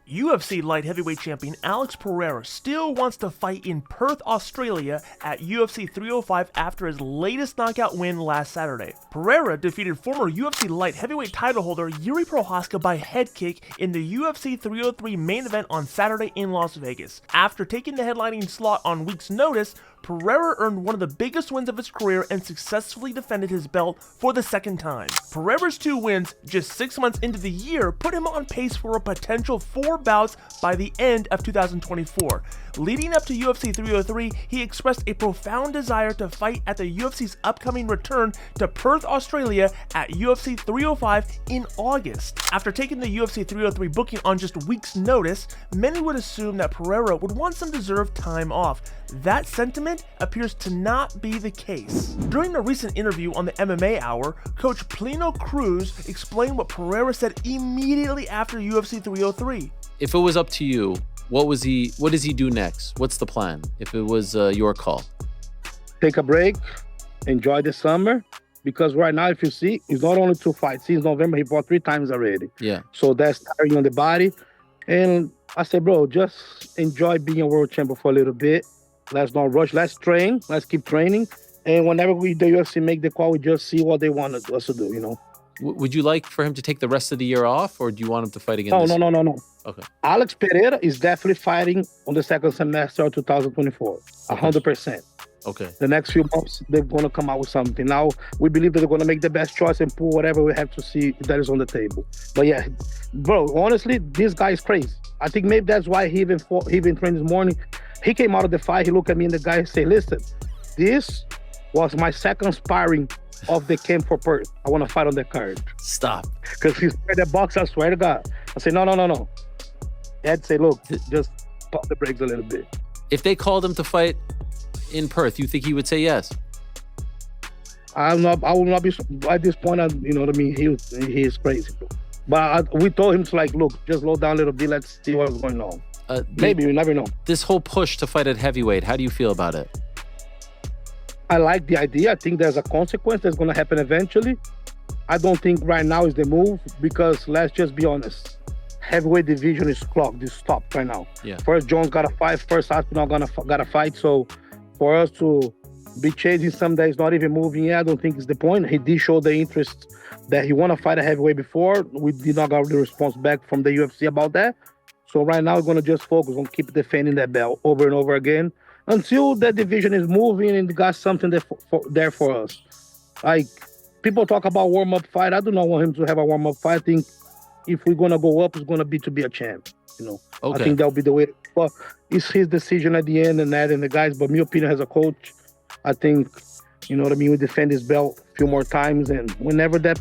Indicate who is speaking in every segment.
Speaker 1: UFC light heavyweight champion Alex Pereira still wants to fight in Perth, Australia at UFC 305 after his latest knockout win last Saturday. Pereira defeated former UFC light heavyweight title holder Yuri Prochazka by head kick in the UFC 303 main event on Saturday in Las Vegas. After taking the headlining slot on week's notice, Pereira earned one of the biggest wins of his career and successfully defended his belt for the second time. Pereira's 2 wins just 6 months into the year put him on pace for a potential 4 bouts by the end of 2024. Leading up to UFC 303, he expressed a profound desire to fight at the UFC's upcoming return to Perth, Australia at UFC 305 in August. After taking the UFC 303 booking on just weeks' notice, many would assume that Pereira would want some deserved time off. That sentiment appears to not be the case. During a recent interview on the MMA Hour, Coach Plino Cruz explained what Pereira said immediately after UFC 303.
Speaker 2: If it was up to you, what does he do next? What's the plan if it was your call?
Speaker 3: Take a break, enjoy the summer, because right now, if you see, it's not only 2 fights. Since November, he fought 3 times already.
Speaker 2: Yeah.
Speaker 3: So that's tiring on the body. And I said, bro, just enjoy being a world champion for a little bit. Let's not rush. Let's train. Let's keep training. And whenever the UFC make the call, we just see what they want us to do, you know.
Speaker 2: Would you like for him to take the rest of the year off, or do you want him to fight again?
Speaker 3: No.
Speaker 2: Okay.
Speaker 3: Alex Pereira is definitely fighting on the second semester of 2024. 100%.
Speaker 2: Okay.
Speaker 3: The next few months, they're going to come out with something. Now, we believe that they're going to make the best choice and pull whatever we have to see that is on the table. But yeah, bro, honestly, this guy is crazy. I think maybe that's why he even trained this morning. He came out of the fight, he looked at me and the guy said, listen, this was my second sparring of the camp for Perth. I want to fight on the card.
Speaker 2: Stop.
Speaker 3: Because he's the box, I swear to God. I said, no. Ed said, look, just pump the brakes a little bit.
Speaker 2: If they called him to fight in Perth, you think he would say yes?
Speaker 3: I will not be, at this point, you know what I mean? He is crazy, bro. But we told him to look, just slow down a little bit. Let's see what's going on. Maybe, you never know.
Speaker 2: This whole push to fight at heavyweight, how do you feel about it?
Speaker 3: I like the idea. I think there's a consequence that's going to happen eventually. I don't think right now is the move because let's just be honest. Heavyweight division is clogged, is stopped right now.
Speaker 2: Yeah.
Speaker 3: First Jones got to fight, first Aspinall got to fight. So for us to be chasing something that is not even moving yet, I don't think is the point. He did show the interest that he want to fight a heavyweight before. We did not get the response back from the UFC about that. So right now we're going to just focus on keep defending that belt over and over again until that division is moving and got something there for us. Like, people talk about warm-up fight. I do not want him to have a warm-up fight. I think if we're going to go up, it's going to be to be a champ, you know.
Speaker 2: Okay.
Speaker 3: I think that'll be the way. But it's his decision at the end and the guys. But my opinion as a coach, I think, you know what I mean, we defend his belt a few more times. And whenever that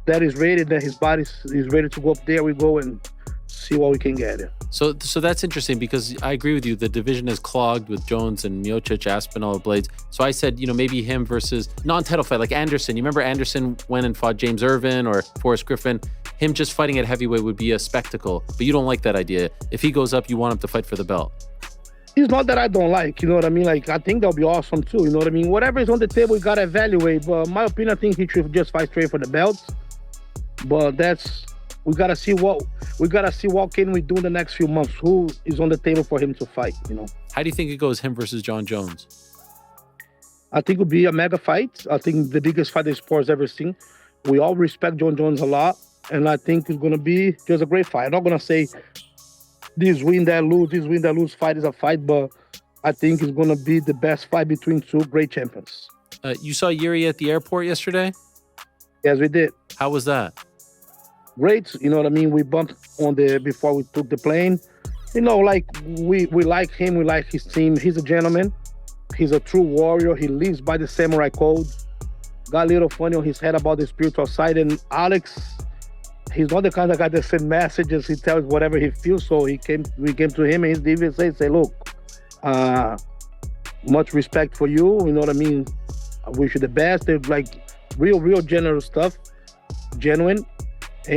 Speaker 3: is ready, that his body is ready to go up there, we go and see what we can get.
Speaker 2: So that's interesting because I agree with you. The division is clogged with Jones and Miocic, Aspinall, Blades. So I said, maybe him versus non-title fight like Anderson. You remember Anderson went and fought James Irvin or Forrest Griffin? Him just fighting at heavyweight would be a spectacle. But you don't like that idea. If he goes up, you want him to fight for the belt.
Speaker 3: It's not that I don't like, you know what I mean? Like, I think that'll be awesome too, you know what I mean? Whatever is on the table, we got to evaluate. But in my opinion, I think he should just fight straight for the belt. But we gotta see what can we do in the next few months. Who is on the table for him to fight, you know?
Speaker 2: How do you think it goes, him versus John Jones?
Speaker 3: I think it'll be a mega fight. I think the biggest fight the sport's ever seen. We all respect John Jones a lot, and I think it's gonna be just a great fight. I'm not gonna say this win, that lose fight is a fight, but I think it's gonna be the best fight between 2 great champions.
Speaker 2: You saw Yuri at the airport yesterday?
Speaker 3: Yes, we did.
Speaker 2: How was that?
Speaker 3: Great, you know what I mean? We bumped before we took the plane. You know, like, we like him, we like his team. He's a gentleman. He's a true warrior. He lives by the samurai code. Got a little funny on his head about the spiritual side. And Alex, he's not the kind of guy that sends messages. He tells whatever he feels. So we came to him and he even say, look, much respect for you. You know what I mean? I wish you the best. They're like real generous stuff, genuine.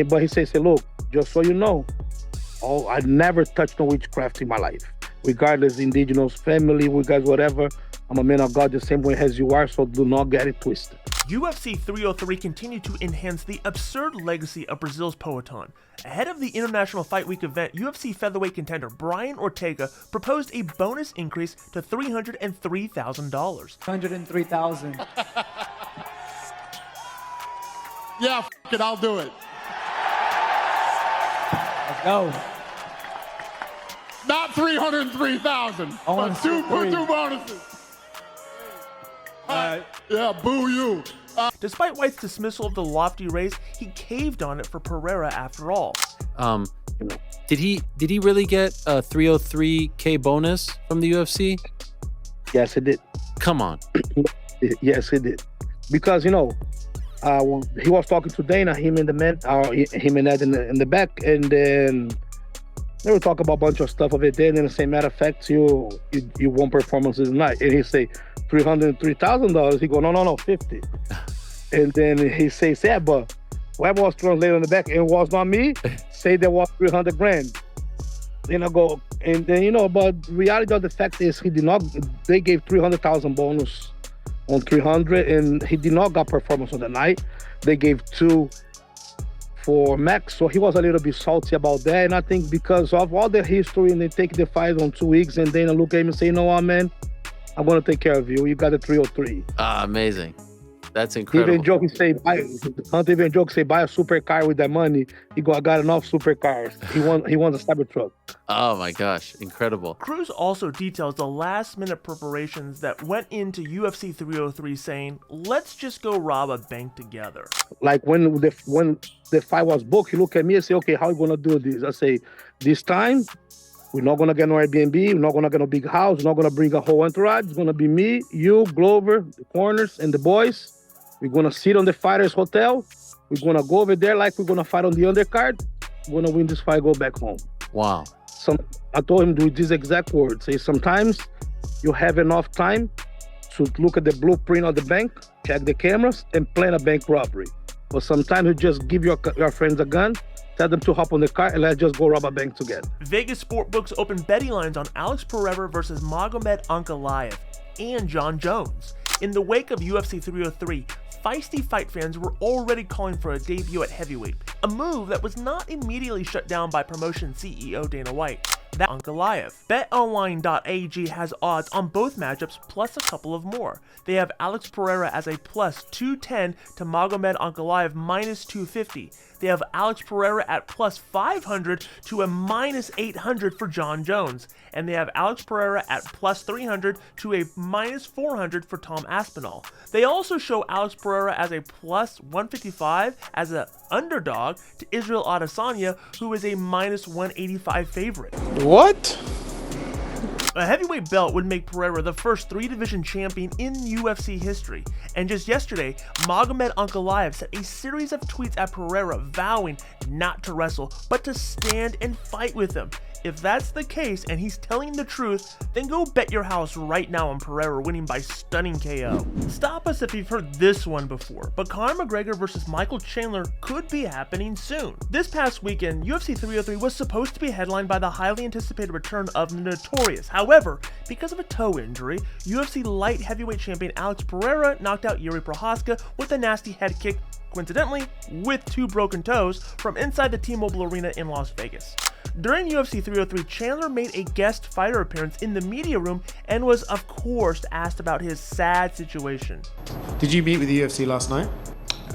Speaker 3: But he says, look, just so you know, I never touched no witchcraft in my life. Regardless, indigenous, family, we guys, whatever. I'm a man of God the same way as you are, so do not get it twisted.
Speaker 1: UFC 303 continued to enhance the absurd legacy of Brazil's Poatan. Ahead of the International Fight Week event, UFC featherweight contender Brian Ortega proposed a bonus increase to $303,000.
Speaker 4: $103,000.
Speaker 5: Yeah, f it, I'll do it.
Speaker 4: Let's go.
Speaker 5: Not 303,000. But two bonuses. Yeah, boo you.
Speaker 1: Despite White's dismissal of the lofty raise, he caved on it for Pereira after all.
Speaker 2: Did he really get a 303K bonus from the UFC?
Speaker 3: Yes, he did.
Speaker 2: Come on.
Speaker 3: Yes, he did. Because, he was talking to Dana, him and Ed in the back, and then they were talking about a bunch of stuff of it. Then, in the same matter of fact, you won performances tonight. And he say $303,000. He go, no, 50. And then he says, yeah, but whoever was translated in the back, and it was not me, say there was 300 grand. Then I go, and then, but reality of the fact is they gave 300,000 bonus on 300, and he did not got performance on the night. They gave 2 for Max, so he was a little bit salty about that. And I think because of all the history, and they take the fight on 2 weeks, and then I look at him and say, you know what, man, I'm gonna take care of you. You got a 303.
Speaker 2: Amazing. That's incredible.
Speaker 3: Even joke say buy a supercar with that money. He go, I got enough supercars. He wants a Cybertruck.
Speaker 2: Oh my gosh, incredible.
Speaker 1: Cruz also details the last-minute preparations that went into UFC 303, saying, "Let's just go rob a bank together."
Speaker 3: Like when the fight was booked, he look at me and say, "Okay, how are you gonna do this?" I say, "This time, we're not gonna get no Airbnb. We're not gonna get no big house. We're not gonna bring a whole entourage. It's gonna be me, you, Glover, the corners, and the boys. We're gonna sit on the fighter's hotel. We're gonna go over there like we're gonna fight on the undercard. We're gonna win this fight, go back home."
Speaker 2: Wow.
Speaker 3: I told him with these exact words. Say, sometimes you have enough time to look at the blueprint of the bank, check the cameras, and plan a bank robbery. But sometimes you just give your friends a gun, tell them to hop on the car, and let's just go rob a bank together.
Speaker 1: Vegas sportbooks opened betting lines on Alex Pereira versus Magomed Ankalaev and John Jones. In the wake of UFC 303, feisty fight fans were already calling for a debut at heavyweight, a move that was not immediately shut down by promotion CEO Dana White. That Ankalaev. BetOnline.ag has odds on both matchups plus a couple of more. They have Alex Pereira as a plus 210 to Magomed Ankalaev minus 250. They have Alex Pereira at plus 500 to a minus 800 for John Jones. And they have Alex Pereira at plus 300 to a minus 400 for Tom Aspinall. They also show Alex Pereira as a plus 155 as an underdog to Israel Adesanya, who is a minus 185 favorite.
Speaker 5: What?
Speaker 1: A heavyweight belt would make Pereira the first 3-division champion in UFC history. And just yesterday, Magomed Ankalaev sent a series of tweets at Pereira vowing not to wrestle, but to stand and fight with him. If that's the case and he's telling the truth, then go bet your house right now on Pereira winning by stunning KO. Stop us if you've heard this one before, but Conor McGregor versus Michael Chandler could be happening soon. This past weekend, UFC 303 was supposed to be headlined by the highly anticipated return of the Notorious. However, because of a toe injury, UFC light heavyweight champion Alex Pereira knocked out Yuri Prochazka with a nasty head kick, coincidentally with 2 broken toes, from inside the T-Mobile Arena in Las Vegas. During UFC 303, Chandler made a guest fighter appearance in the media room and was, of course, asked about his sad situation.
Speaker 6: Did you meet with the UFC last night?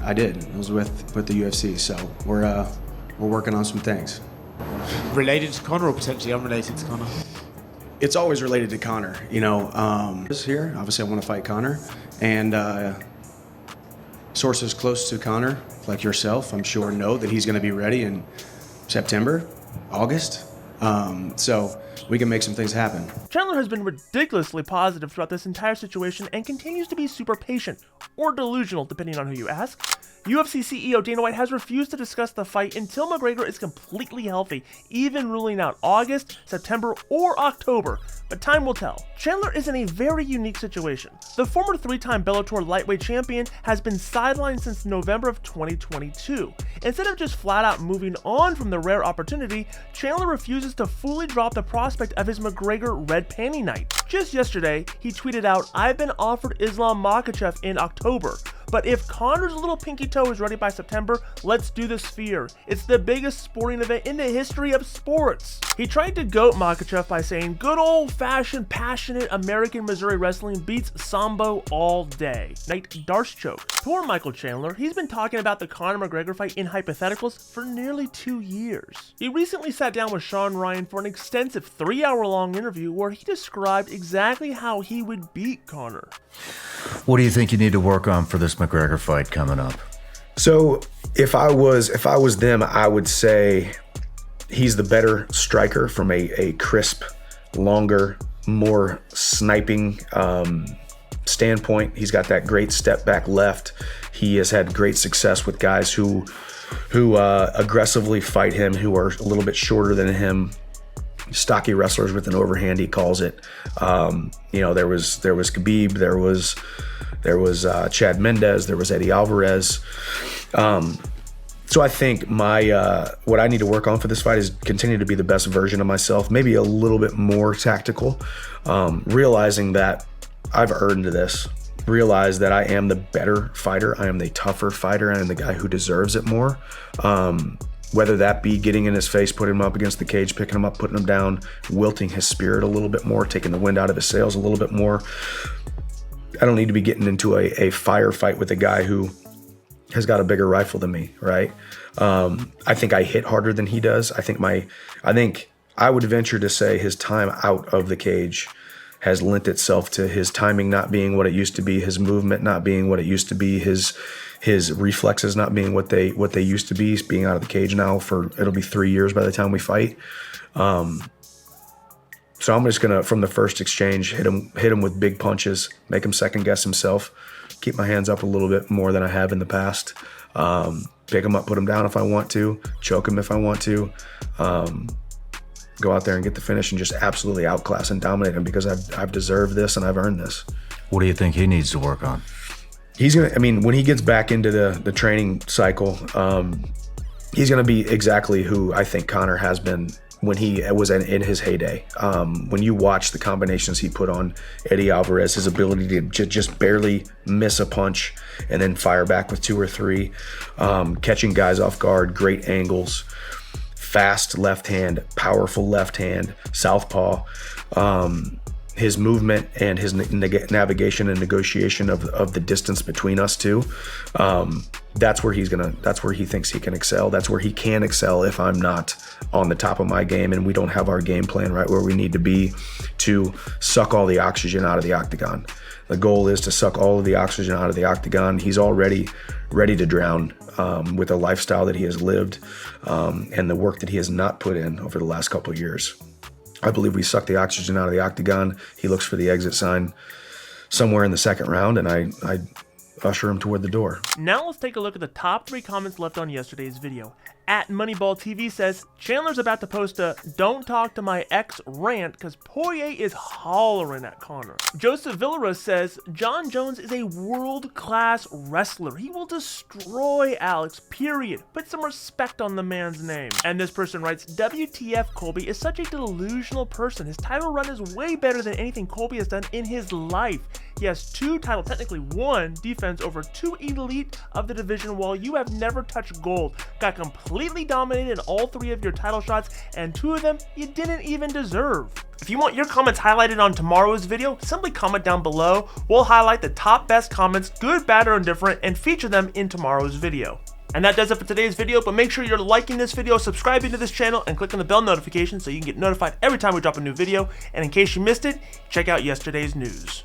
Speaker 7: I did. I was with the UFC, so we're working on some things.
Speaker 6: Related to Conor or potentially unrelated to Conor?
Speaker 7: It's always related to Conor. This here, obviously I want to fight Conor, and sources close to Conor, like yourself, I'm sure know that he's going to be ready in September, August, so we can make some things happen.
Speaker 1: Chandler has been ridiculously positive throughout this entire situation and continues to be super patient, or delusional depending on who you ask. UFC CEO Dana White has refused to discuss the fight until McGregor is completely healthy, even ruling out August, September, or October, but time will tell. Chandler is in a very unique situation. The former 3-time Bellator lightweight champion has been sidelined since November of 2022. Instead of just flat out moving on from the rare opportunity, Chandler refuses to fully drop the prospect of his McGregor red panty night. Just yesterday, he tweeted out, "I've been offered Islam Makhachev in October, but if Conor's little pinky toe is ready by September, let's do the Sphere. It's the biggest sporting event in the history of sports." He tried to goat Makhachev by saying, "Good old-fashioned, passionate American Missouri wrestling beats Sambo all day." Night Darcechoke. Poor Michael Chandler, he's been talking about the Conor McGregor fight in hypotheticals for nearly 2 years. He recently sat down with Sean Ryan for an extensive 3-hour-long interview where he described exactly how he would beat Conor.
Speaker 4: What do you think you need to work on for this McGregor fight coming up?
Speaker 8: So if I was them, I would say he's the better striker from a crisp, longer, more sniping standpoint. He's got that great step back left. He has had great success with guys who aggressively fight him, who are a little bit shorter than him. Stocky wrestlers with an overhand, he calls it. There was Khabib, there was Chad Mendez, there was Eddie Alvarez. So I think what I need to work on for this fight is continue to be the best version of myself, maybe a little bit more tactical, realizing that I've earned this. Realize that I am the better fighter, I am the tougher fighter, I am the guy who deserves it more. Whether that be getting in his face, putting him up against the cage, picking him up, putting him down, wilting his spirit a little bit more, taking the wind out of his sails a little bit more. I don't need to be getting into a firefight with a guy who has got a bigger rifle than me, right? I think I hit harder than he does. I think I would venture to say his time out of the cage has lent itself to his timing not being what it used to be, his movement not being what it used to be, his reflexes not being what they used to be. He's being out of the cage now it'll be 3 years by the time we fight. So I'm just gonna, from the first exchange, hit him with big punches, make him second guess himself, keep my hands up a little bit more than I have in the past. Pick him up, put him down if I want to, choke him if I want to. Go out there and get the finish and just absolutely outclass and dominate him because I've deserved this and I've earned this.
Speaker 4: What do you think he needs to work on?
Speaker 8: When he gets back into the training cycle, he's gonna be exactly who I think Conor has been when he was in his heyday. When you watch the combinations he put on Eddie Alvarez, his ability to just barely miss a punch and then fire back with 2 or 3, catching guys off guard, great angles, fast left hand, powerful left hand, southpaw. His movement and his navigation and negotiation of the distance between us two, that's where he thinks he can excel. That's where he can excel if I'm not on the top of my game and we don't have our game plan right where we need to be to suck all the oxygen out of the octagon. The goal is to suck all of the oxygen out of the octagon. He's already ready to drown with the lifestyle that he has lived and the work that he has not put in over the last couple of years. I believe we suck the oxygen out of the octagon. He looks for the exit sign somewhere in the second round, and I usher him toward the door.
Speaker 1: Now let's take a look at the top 3 comments left on yesterday's video. At Moneyball TV says, Chandler's about to post a "Don't talk to my ex" rant because Poirier is hollering at Conor. Joseph Villera says, John Jones is a world-class wrestler. He will destroy Alex, period. Put some respect on the man's name. And this person writes, WTF, Colby is such a delusional person. His title run is way better than anything Colby has done in his life. He has 2 titles, technically 1 defense over 2 elite of the division while you have never touched gold. Got completely dominated in all 3 of your title shots and 2 of them you didn't even deserve. If you want your comments highlighted on tomorrow's video, simply comment down below. We'll highlight the top best comments, good, bad, or indifferent, and feature them in tomorrow's video. And that does it for today's video, but make sure you're liking this video, subscribing to this channel, and clicking the bell notification so you can get notified every time we drop a new video. And in case you missed it, check out yesterday's news.